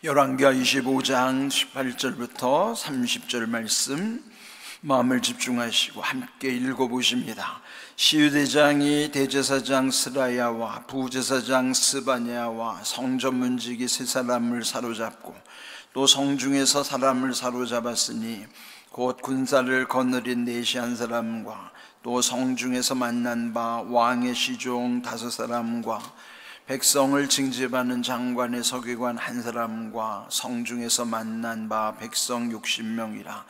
열왕기하 25장 18절부터 30절 말씀 마음을 집중하시고 함께 읽어보십니다. 시위대장이 대제사장 스라야와 부제사장 스바냐와 성전문지기 세 사람을 사로잡고 또 성중에서 사람을 사로잡았으니 곧 군사를 거느린 내시한 사람과 또 성중에서 만난 바 왕의 시종 5사람과 백성을 징집하는 장관의 서기관 1사람과 성중에서 만난 바 백성 60명이라.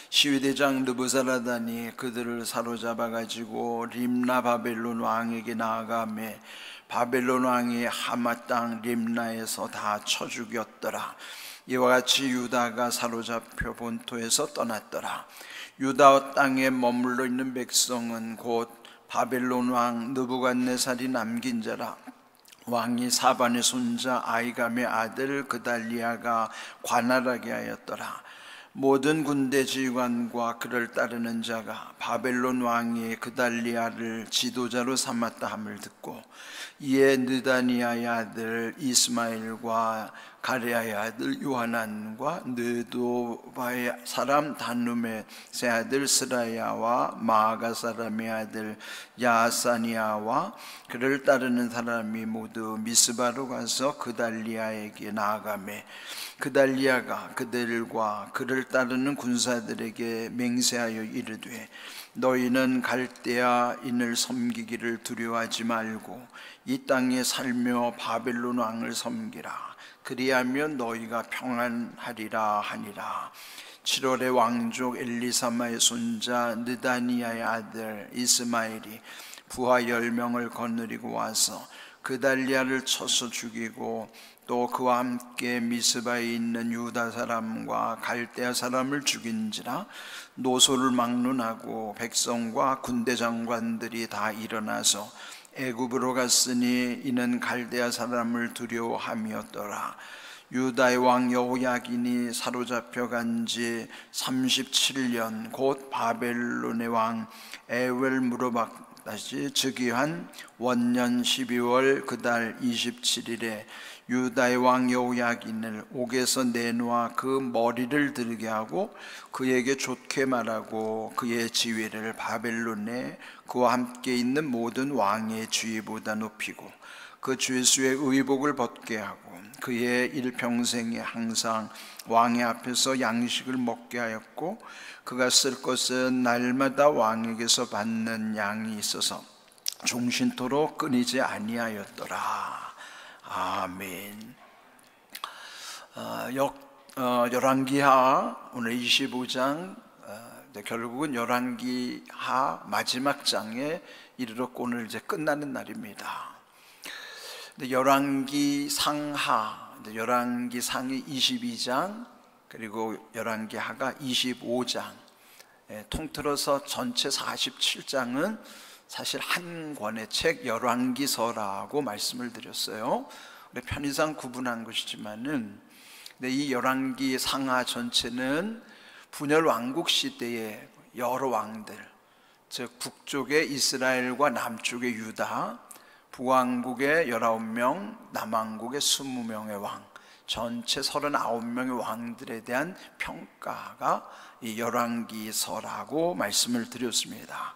시위대장 느부자라단이 그들을 사로잡아 가지고 림나 바벨론 왕에게 나아가매 바벨론 왕이 하마 땅 림나에서 다 쳐 죽였더라. 이와 같이 유다가 사로잡혀 본토에서 떠났더라. 유다 땅에 머물러 있는 백성은 곧 바벨론 왕 느부갓네살이 남긴 자라. 왕이 사반의 손자 아이감의 아들 그달리아가 관할하게 하였더라. 모든 군대 지휘관과 그를 따르는 자가 바벨론 왕이 그달리아를 지도자로 삼았다 함을 듣고 이에 느다니아의 아들 이스마엘과 가레아의 아들 요하난과 느도바의 사람 단룸의 세 아들 스라야와 마아가 사람의 아들 야사니아와 그를 따르는 사람이 모두 미스바로 가서 그달리아에게 나아가매 그달리아가 그들과 그를 따르는 군사들에게 맹세하여 이르되 너희는 갈대아인을 섬기기를 두려워하지 말고 이 땅에 살며 바벨론 왕을 섬기라. 그리하면 너희가 평안하리라 하니라. 7월에 왕족 엘리사마의 손자 느다니아의 아들 이스마엘이 부하 10명을 거느리고 와서 그달리아를 쳐서 죽이고 또 그와 함께 미스바에 있는 유다 사람과 갈대아 사람을 죽인지라. 노소를 막론하고 백성과 군대 장관들이 다 일어나서 애굽으로 갔으니 이는 갈대아 사람을 두려워함이었더라. 유다의 왕 여호야긴이 사로잡혀 간 지 37년 곧 바벨론의 왕 에웰무로박다시 즉위한 원년 12월 그달 27일에 유다의 왕 여호야긴을 옥에서 내놓아 그 머리를 들게 하고 그에게 좋게 말하고 그의 지위를 바벨론에 그와 함께 있는 모든 왕의 지위보다 높이고 그 죄수의 의복을 벗게 하고 그의 일평생에 항상 왕의 앞에서 양식을 먹게 하였고 그가 쓸 것은 날마다 왕에게서 받는 양이 있어서 종신토록 끊이지 아니하였더라. 아멘. 열왕기하 오늘 25장 결국은 열왕기하 마지막 장에 이르렀고 오늘 이제 끝나는 날입니다. 열왕기상하, 열왕기상이 22장 그리고 열왕기하가 25장 통틀어서 전체 47장은 사실 한 권의 책 열왕기서라고 말씀을 드렸어요. 편의상 구분한 것이지만은 이 열왕기 상하 전체는 분열 왕국 시대의 여러 왕들, 즉 북쪽의 이스라엘과 남쪽의 유다, 북왕국의 19명, 남왕국의 20명의 왕, 전체 39명의 왕들에 대한 평가가 이 열왕기서라고 말씀을 드렸습니다.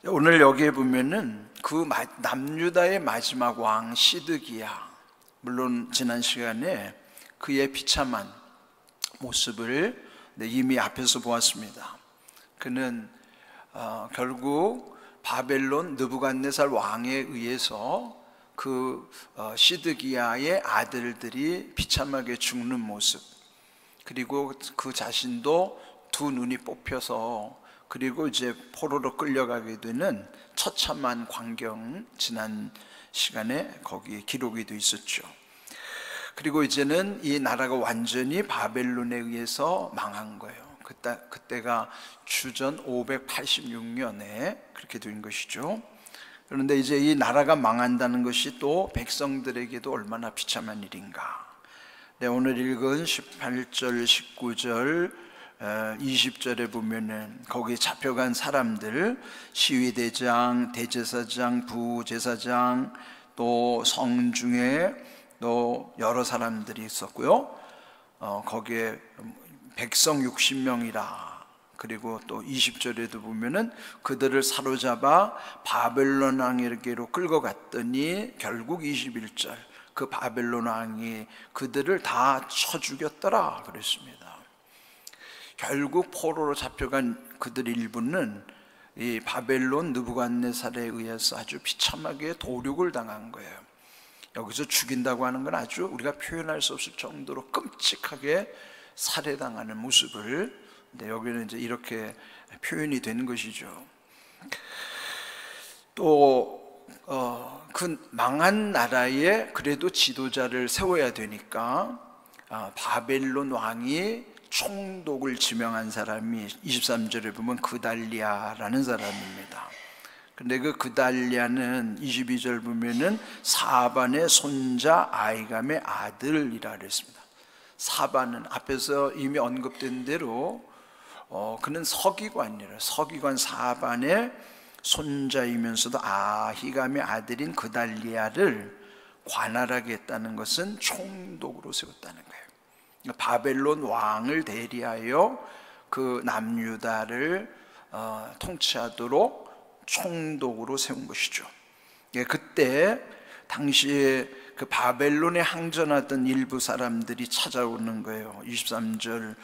오늘 여기에 보면은 그 남유다의 마지막 왕 시드기야, 물론 지난 시간에 그의 비참한 모습을 이미 앞에서 보았습니다. 그는 결국 바벨론 느부갓네살 왕에 의해서 그 시드기야의 아들들이 비참하게 죽는 모습, 그리고 그 자신도 두 눈이 뽑혀서 그리고 이제 포로로 끌려가게 되는 처참한 광경 지난 시간에 거기 기록이 되어 있었죠. 그리고 이제는 이 나라가 완전히 바벨론에 의해서 망한 거예요. 그때가 주전 586년에 그렇게 된 것이죠. 그런데 이제 이 나라가 망한다는 것이 또 백성들에게도 얼마나 비참한 일인가. 오늘 읽은 18절, 19절 20절에 보면은 거기 잡혀간 사람들, 시위대장, 대제사장, 부제사장, 또 성중에 또 여러 사람들이 있었고요. 거기에 백성 60명이라. 그리고 또 20절에도 보면은 그들을 사로잡아 바벨론 왕에게로 끌고 갔더니 결국 21절 그 바벨론 왕이 그들을 다 쳐 죽였더라 그랬습니다. 결국 포로로 잡혀간 그들 일부는 이 바벨론 느부갓네살에 의해서 아주 비참하게 도륙을 당한 거예요. 여기서 죽인다고 하는 건 아주 우리가 표현할 수 없을 정도로 끔찍하게 살해당하는 모습을, 여기는 이제 이렇게 표현이 되는 것이죠. 또 그 망한 나라에 그래도 지도자를 세워야 되니까 바벨론 왕이 총독을 지명한 사람이 23절에 보면 그달리아라는 사람입니다. 근데 그 그달리아는 22절 보면은 사반의 손자 아이감의 아들이라 그랬습니다. 사반은 앞에서 이미 언급된 대로 그는 서기관이라, 서기관 사반의 손자이면서도 아히감의 아들인 그달리아를 관할하게 했다는 것은 총독으로 세웠다는 거예요. 바벨론 왕을 대리하여 그 남유다를 통치하도록 총독으로 세운 것이죠. 그때 당시에 그 바벨론에 항전하던 일부 사람들이 찾아오는 거예요. 23절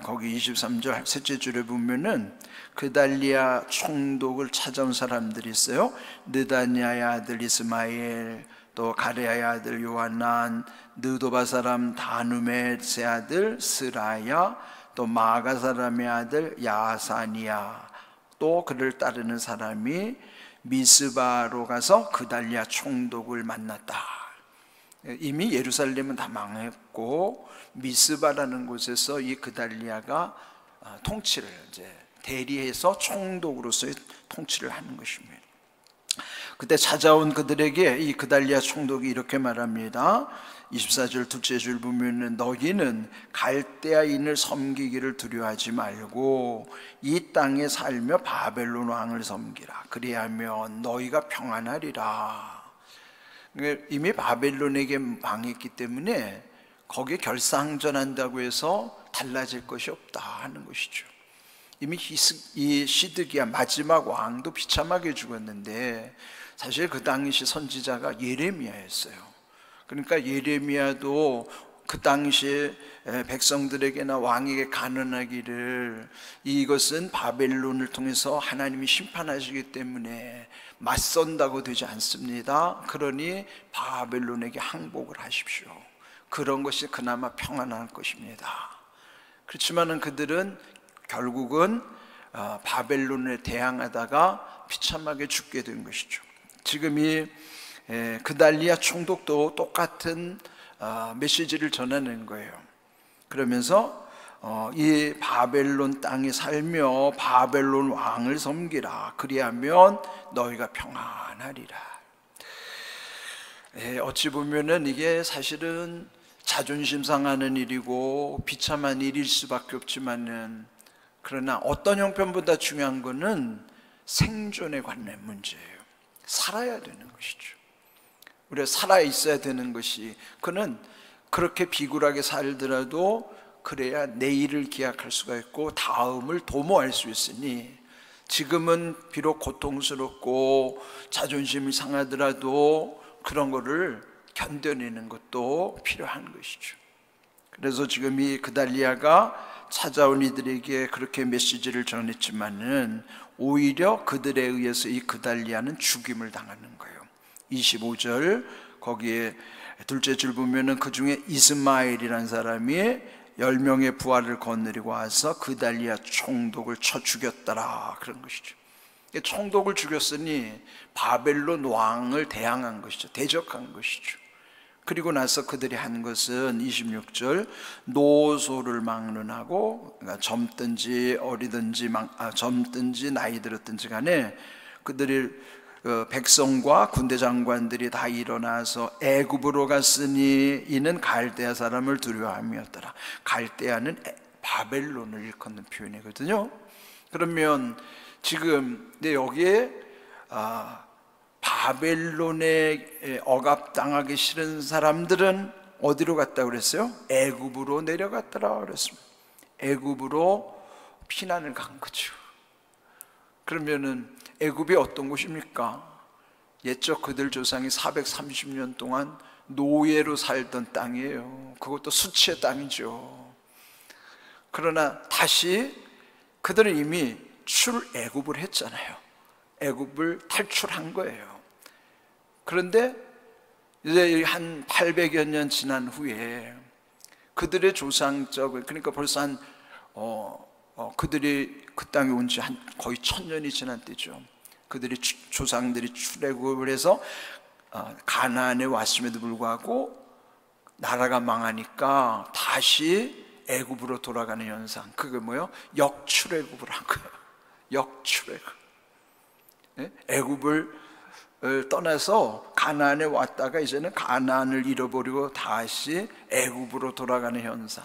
거기 23절 셋째 줄에 보면은 그달리아 총독을 찾아온 사람들이 있어요. 느다냐의 아들 이스마엘, 또 가레아의 아들 요하난, 느도바 사람 다누멧의 아들 스라야, 또 마가 사람의 아들 야사니야, 또 그를 따르는 사람이 미스바로 가서 그달리아 총독을 만났다. 이미 예루살렘은 다 망했고 미스바라는 곳에서 이 그달리아가 통치를 이제 대리해서 총독으로서의 통치를 하는 것입니다. 그때 찾아온 그들에게 이 그달리아 총독이 이렇게 말합니다. 24절 둘째 줄 보면은 너희는 갈대아인을 섬기기를 두려워하지 말고 이 땅에 살며 바벨론 왕을 섬기라. 그리하면 너희가 평안하리라. 이미 바벨론에게 망했기 때문에 거기에 결사항전한다고 해서 달라질 것이 없다 하는 것이죠. 이미 이 시드기야 마지막 왕도 비참하게 죽었는데 사실 그 당시 선지자가 예레미야였어요. 그러니까 예레미야도 그 당시에 백성들에게나 왕에게 간언하기를 이것은 바벨론을 통해서 하나님이 심판하시기 때문에 맞선다고 되지 않습니다. 그러니 바벨론에게 항복을 하십시오. 그런 것이 그나마 평안할 것입니다. 그렇지만은 그들은 결국은 바벨론에 대항하다가 비참하게 죽게 된 것이죠. 지금 이 그달리아 총독도 똑같은 메시지를 전하는 거예요. 그러면서 이 바벨론 땅에 살며 바벨론 왕을 섬기라. 그리하면 너희가 평안하리라. 어찌 보면은 이게 사실은 자존심 상하는 일이고 비참한 일일 수밖에 없지만은, 그러나 어떤 형편보다 중요한 것은 생존에 관한 문제예요. 살아야 되는 것이죠. 우리가 살아 있어야 되는 것이, 그는 그렇게 비굴하게 살더라도 그래야 내일을 기약할 수가 있고 다음을 도모할 수 있으니, 지금은 비록 고통스럽고 자존심이 상하더라도 그런 거를 견뎌내는 것도 필요한 것이죠. 그래서 지금 이 그달리아가 찾아온 이들에게 그렇게 메시지를 전했지만은 오히려 그들에 의해서 이 그달리아는 죽임을 당하는 거예요. 25절 거기에 둘째 줄 보면은 그 중에 이스마엘이라는 사람이 10명의 부하를 거느리고 와서 그달리아 총독을 쳐 죽였더라, 그런 것이죠. 총독을 죽였으니 바벨론 왕을 대항한 것이죠. 대적한 것이죠. 그리고 나서 그들이 한 것은 26절 노소를 막론하고, 그러니까 젊든지 어리든지 젊든지 나이 들었든지 간에 그들이 백성과 군대 장관들이 다 일어나서 애굽으로 갔으니 이는 갈대아 사람을 두려워함이었더라. 갈대아는 바벨론을 일컫는 표현이거든요. 그러면 지금 여기에 바벨론에 억압당하기 싫은 사람들은 어디로 갔다 그랬어요? 애굽으로 내려갔더라 그랬습니다. 애굽으로 피난을 간 거죠. 그러면은 애굽이 어떤 곳입니까? 옛적 그들 조상이 430년 동안 노예로 살던 땅이에요. 그것도 수치의 땅이죠. 그러나 다시 그들은 이미 출애굽을 했잖아요. 애굽을 탈출한 거예요. 그런데 이제 한 800여 년 지난 후에 그들의 조상적, 그러니까 벌써 한 그들이 그 땅에 온 지 한 거의 1000년이 지난 때죠. 그들이 조상들이 출애굽을 해서 가나안에 왔음에도 불구하고 나라가 망하니까 다시 애굽으로 돌아가는 현상, 그게 뭐예요? 역출애굽을 한 거예요. 역출애굽. 애굽을 떠나서 가나안에 왔다가 이제는 가나안을 잃어버리고 다시 애굽으로 돌아가는 현상.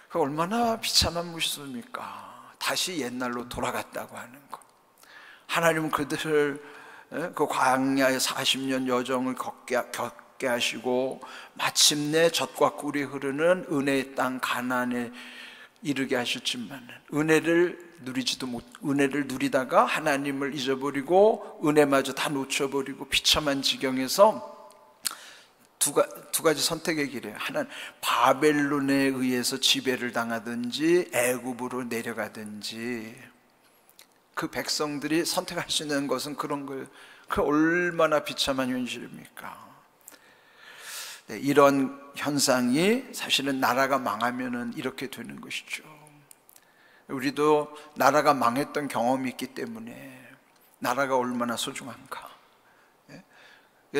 그 얼마나 비참한 모습입니까? 다시 옛날로 돌아갔다고 하는 것. 하나님은 그들을 그 광야의 40년 여정을 겪게 하시고 마침내 젖과 꿀이 흐르는 은혜의 땅 가나안에 이르게 하셨지만 은혜를 누리다가 하나님을 잊어버리고 은혜마저 다 놓쳐버리고 비참한 지경에서 두 가지 선택의 길이에요. 하나는 바벨론에 의해서 지배를 당하든지 애굽으로 내려가든지. 그 백성들이 선택할 수 있는 것은 그런 거예요. 그 얼마나 비참한 현실입니까? 네, 이런 현상이 사실은 나라가 망하면은 이렇게 되는 것이죠. 우리도 나라가 망했던 경험이 있기 때문에 나라가 얼마나 소중한가.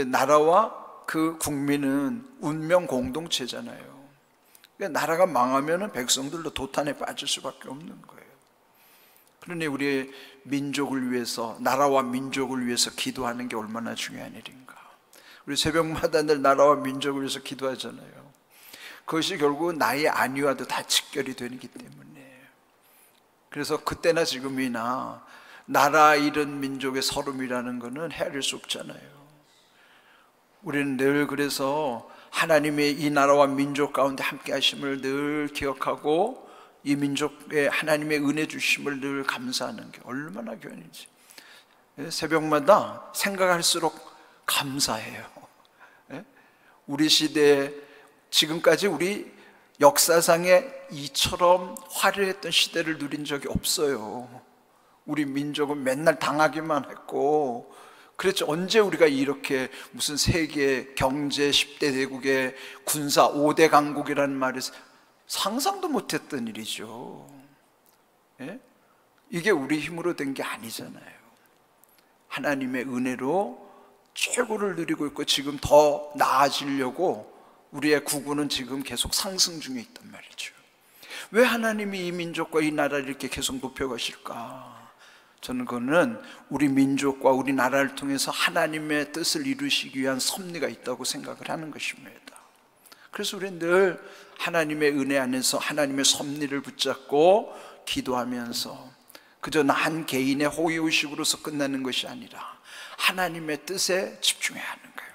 나라와 그 국민은 운명 공동체잖아요. 나라가 망하면은 백성들도 도탄에 빠질 수밖에 없는 거예요. 그러니 우리의 민족을 위해서, 나라와 민족을 위해서 기도하는 게 얼마나 중요한 일인가. 우리 새벽마다 늘 나라와 민족을 위해서 기도하잖아요. 그것이 결국 나의 안위와도 다 직결이 되기 때문에. 그래서 그때나 지금이나 나라 잃은 민족의 서름이라는 것은 헤아릴 수 없잖아요. 우리는 늘 그래서 하나님의 이 나라와 민족 가운데 함께 하심을 늘 기억하고 이 민족에 하나님의 은혜 주심을 늘 감사하는 게 얼마나 귀한지. 새벽마다 생각할수록 감사해요. 우리 시대에 지금까지 우리 역사상에 이처럼 화려했던 시대를 누린 적이 없어요. 우리 민족은 맨날 당하기만 했고, 그렇죠. 언제 우리가 이렇게 무슨 세계 경제 10대 대국의 군사 5대 강국이라는 말을 상상도 못했던 일이죠. 이게 우리 힘으로 된 게 아니잖아요. 하나님의 은혜로 최고를 누리고 있고 지금 더 나아지려고 우리의 구구는 지금 계속 상승 중에 있단 말이죠. 왜 하나님이 이 민족과 이 나라를 이렇게 계속 높여가실까? 저는 그거는 우리 민족과 우리 나라를 통해서 하나님의 뜻을 이루시기 위한 섭리가 있다고 생각을 하는 것입니다. 그래서 우리는 늘 하나님의 은혜 안에서 하나님의 섭리를 붙잡고 기도하면서 그저 한 개인의 호의호식으로서 끝나는 것이 아니라 하나님의 뜻에 집중해야 하는 거예요.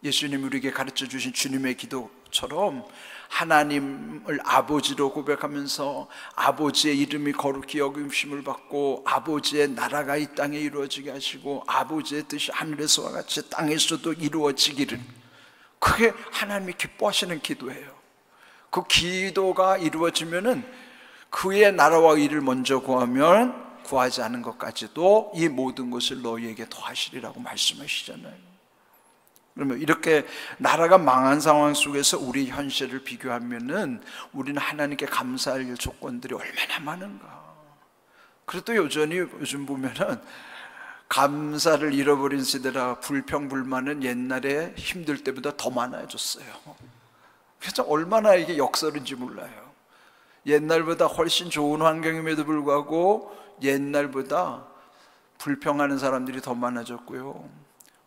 예수님이 우리에게 가르쳐 주신 주님의 기도처럼 하나님을 아버지로 고백하면서 아버지의 이름이 거룩히 여김심을 받고 아버지의 나라가 이 땅에 이루어지게 하시고 아버지의 뜻이 하늘에서와 같이 땅에서도 이루어지기를, 그게 하나님이 기뻐하시는 기도예요. 그 기도가 이루어지면은 그의 나라와 의를 먼저 구하면 구하지 않은 것까지도 이 모든 것을 너희에게 더하시리라고 말씀하시잖아요. 그러면 이렇게 나라가 망한 상황 속에서 우리 현실을 비교하면은 우리는 하나님께 감사할 조건들이 얼마나 많은가. 그래도 여전히 요즘 보면은 감사를 잃어버린 세대라 불평불만은 옛날에 힘들 때보다 더 많아졌어요. 그래서 얼마나 이게 역설인지 몰라요. 옛날보다 훨씬 좋은 환경임에도 불구하고 옛날보다 불평하는 사람들이 더 많아졌고요.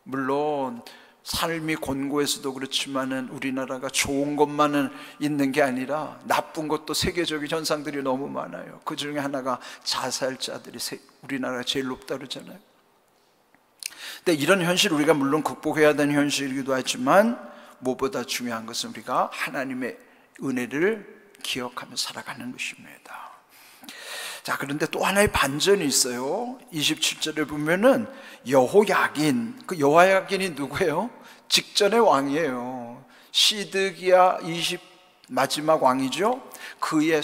물론 삶이 곤고해서도 그렇지만은 우리나라가 좋은 것만은 있는 게 아니라 나쁜 것도 세계적인 현상들이 너무 많아요. 그 중에 하나가 자살자들이 우리나라가 제일 높다 그러잖아요. 근데 이런 현실 우리가 물론 극복해야 되는 현실이기도 하지만 무엇보다 중요한 것은 우리가 하나님의 은혜를 기억하며 살아가는 것입니다. 자, 그런데 또 하나의 반전이 있어요. 27절에 보면은 여호야긴, 그 여호야긴이 누구예요? 직전의 왕이에요. 시드기야 20 마지막 왕이죠. 그의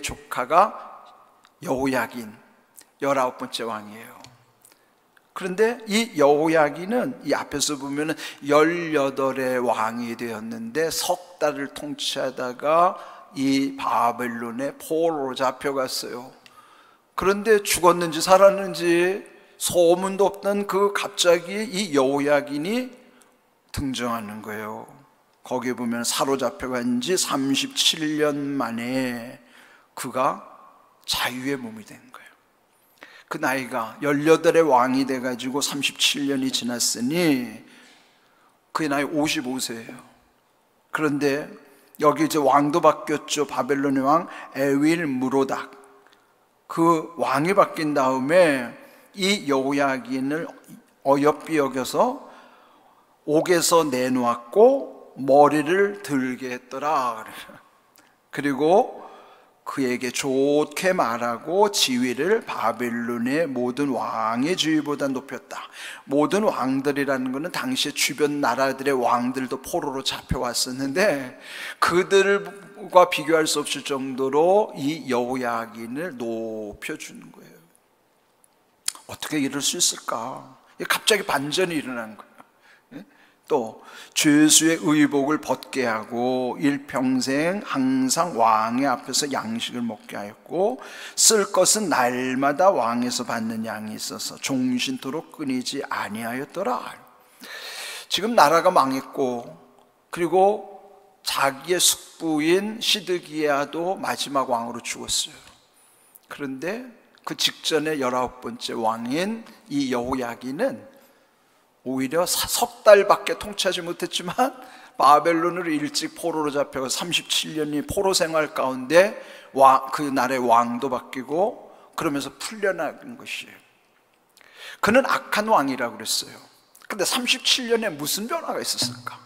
조카가 여호야긴 19번째 왕이에요. 그런데 이 여호야긴은 이 앞에서 보면은 18의 왕이 되었는데 석 달을 통치하다가 이 바벨론의 포로로 잡혀갔어요. 그런데 죽었는지 살았는지 소문도 없던 그 갑자기 이 여호야긴이 등장하는 거예요. 거기에 보면 사로잡혀간 지 37년 만에 그가 자유의 몸이 된 거예요. 그 나이가 18의 왕이 돼가지고 37년이 지났으니 그의 나이 55세예요. 그런데 여기 이제 왕도 바뀌었죠. 바벨론의 왕 에윌 무로닥. 그 왕이 바뀐 다음에 이 여호야긴을 어여삐 여겨서 옥에서 내놓았고 머리를 들게 했더라. 그리고 그에게 좋게 말하고 지위를 바벨론의 모든 왕의 지위보다 높였다. 모든 왕들이라는 것은 당시에 주변 나라들의 왕들도 포로로 잡혀왔었는데 그들과 비교할 수 없을 정도로 이 여호야긴을 높여주는 거예요. 어떻게 이럴 수 있을까? 갑자기 반전이 일어난 거예요. 또 죄수의 의복을 벗게 하고 일평생 항상 왕의 앞에서 양식을 먹게 하였고 쓸 것은 날마다 왕에서 받는 양이 있어서 종신토록 끊이지 아니하였더라. 지금 나라가 망했고 그리고 자기의 숙부인 시드기야도 마지막 왕으로 죽었어요. 그런데 그 직전에 19번째 왕인 이 여호야긴은 오히려 석 달밖에 통치하지 못했지만 바벨론으로 일찍 포로로 잡혀서 37년이 포로 생활 가운데 그 나라의 왕도 바뀌고 그러면서 풀려나간 것이에요. 그는 악한 왕이라고 그랬어요. 근데 37년에 무슨 변화가 있었을까?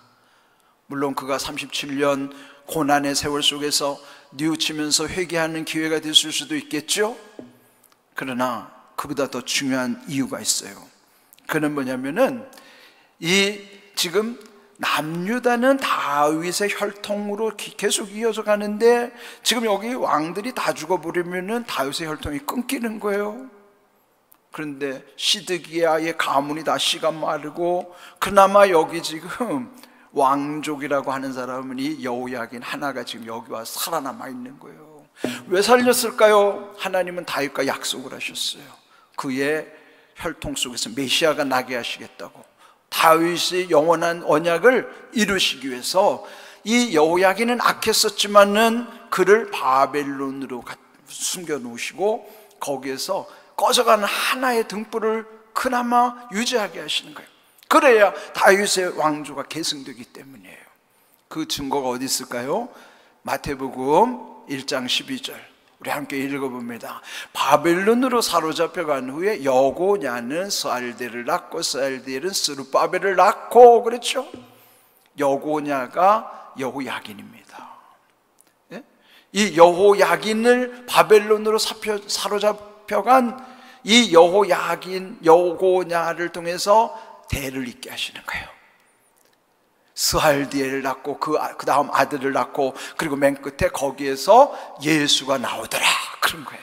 물론 그가 37년 고난의 세월 속에서 뉘우치면서 회개하는 기회가 됐을 수도 있겠죠. 그러나 그보다 더 중요한 이유가 있어요. 그는 뭐냐면은 지금 남유다는 다윗의 혈통으로 계속 이어져 가는데 지금 여기 왕들이 다 죽어버리면은 다윗의 혈통이 끊기는 거예요. 그런데 시드기야의 가문이 다 씨가 마르고 그나마 여기 지금 왕족이라고 하는 사람은 이 여호야긴 하나가 지금 여기 와서 살아남아 있는 거예요. 왜 살렸을까요? 하나님은 다윗과 약속을 하셨어요. 그의 혈통 속에서 메시아가 나게 하시겠다고. 다윗의 영원한 언약을 이루시기 위해서 이 여호야긴은 악했었지만은 그를 바벨론으로 숨겨 놓으시고 거기에서 꺼져가는 하나의 등불을 그나마 유지하게 하시는 거예요. 그래야 다윗의 왕조가 계승되기 때문이에요. 그 증거가 어디 있을까요? 마태복음 1장 12절 우리 함께 읽어봅니다. 바벨론으로 사로잡혀간 후에 여고냐는 스알디엘을 낳고 스알디엘은 스룹바벨을 낳고 그렇죠? 여고냐가 여호야긴입니다. 예? 이 여호야긴을 바벨론으로 사로잡혀간 이 여고냐를 통해서 대를 잇게 하시는 거예요. 스알디엘을 낳고 그 다음 아들을 낳고 그리고 맨 끝에 거기에서 예수가 나오더라 그런 거예요.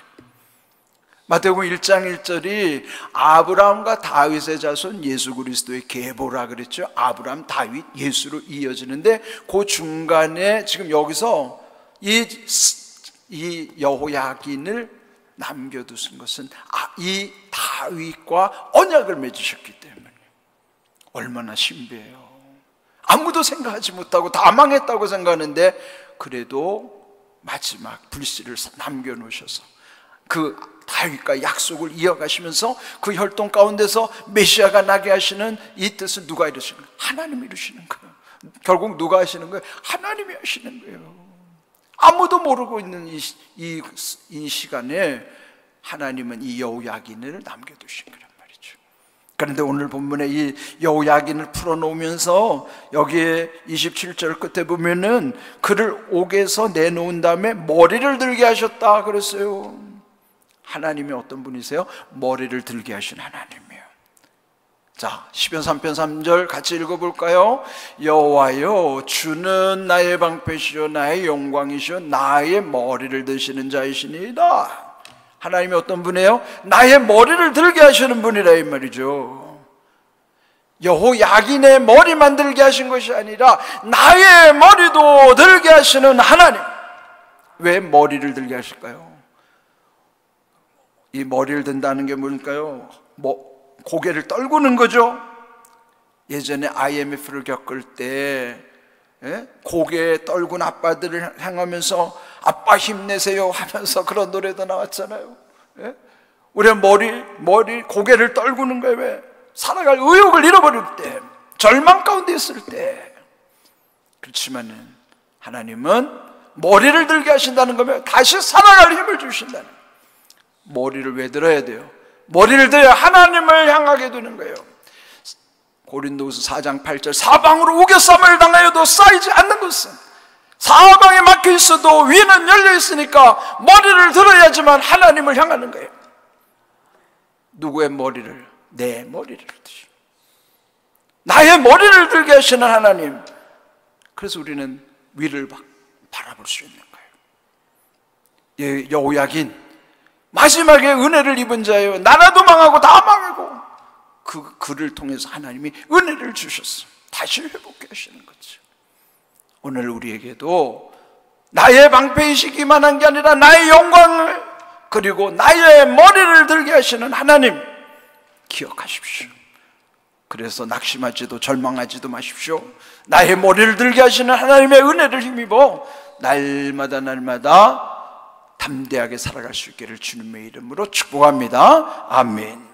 마태복음 1장 1절이 아브라함과 다윗의 자손 예수 그리스도의 계보라 그랬죠. 아브라함, 다윗, 예수로 이어지는데 그 중간에 지금 여기서 이 여호야긴을 남겨두신 것은 이 다윗과 언약을 맺으셨기 때문에 얼마나 신비해요. 아무도 생각하지 못하고 다 망했다고 생각하는데 그래도 마지막 불씨를 남겨놓으셔서 그 다윗과 약속을 이어가시면서 그 혈통 가운데서 메시아가 나게 하시는 이 뜻은 누가 이루시는 거예요? 하나님이 이루시는 거예요. 결국 누가 하시는 거예요? 하나님이 하시는 거예요. 아무도 모르고 있는 이 시간에 하나님은 이 여호야긴을 남겨두신 거란 말이죠. 그런데 오늘 본문에 이 여호야긴을 풀어놓으면서 여기에 27절 끝에 보면은 그를 옥에서 내놓은 다음에 머리를 들게 하셨다 그랬어요. 하나님이 어떤 분이세요? 머리를 들게 하신 하나님이에요. 자, 시편 3편 3절 같이 읽어볼까요? 여호와여, 주는 나의 방패시요 나의 영광이시요 나의 머리를 드시는 자이시니이다. 하나님이 어떤 분이에요? 나의 머리를 들게 하시는 분이라 이 말이죠. 여호야긴의 머리만 들게 하신 것이 아니라 나의 머리도 들게 하시는 하나님. 왜 머리를 들게 하실까요? 이 머리를 든다는 게 뭘까요? 고개를 떨구는 거죠. 예전에 IMF를 겪을 때 고개 떨군 아빠들을 향하면서 아빠 힘내세요 하면서 그런 노래도 나왔잖아요. 우리가 머리 고개를 떨구는 거예요. 왜? 살아갈 의욕을 잃어버릴 때, 절망 가운데 있을 때. 그렇지만은 하나님은 머리를 들게 하신다는 거면 다시 살아갈 힘을 주신다는 거예요. 머리를 왜 들어야 돼요? 머리를 들어야 하나님을 향하게 되는 거예요. 고린도후서 4장 8절 사방으로 우겨쌈을 당하여도 쌓이지 않는 것은 사방에 막혀 있어도 위는 열려 있으니까 머리를 들어야지만 하나님을 향하는 거예요. 누구의 머리를? 내 머리를 드시. 나의 머리를 들게 하시는 하나님. 그래서 우리는 위를 바라볼 수 있는 거예요. 여호야긴 마지막에 은혜를 입은 자예요. 나라도 망하고 다 망하고 그를 통해서 하나님이 은혜를 주셨어요. 다시 회복해 하시는 거죠. 오늘 우리에게도 나의 방패이시기만 한 게 아니라 나의 영광을 그리고 나의 머리를 들게 하시는 하나님 기억하십시오. 그래서 낙심하지도 절망하지도 마십시오. 나의 머리를 들게 하시는 하나님의 은혜를 힘입어 날마다 담대하게 살아갈 수 있기를 주님의 이름으로 축복합니다. 아멘.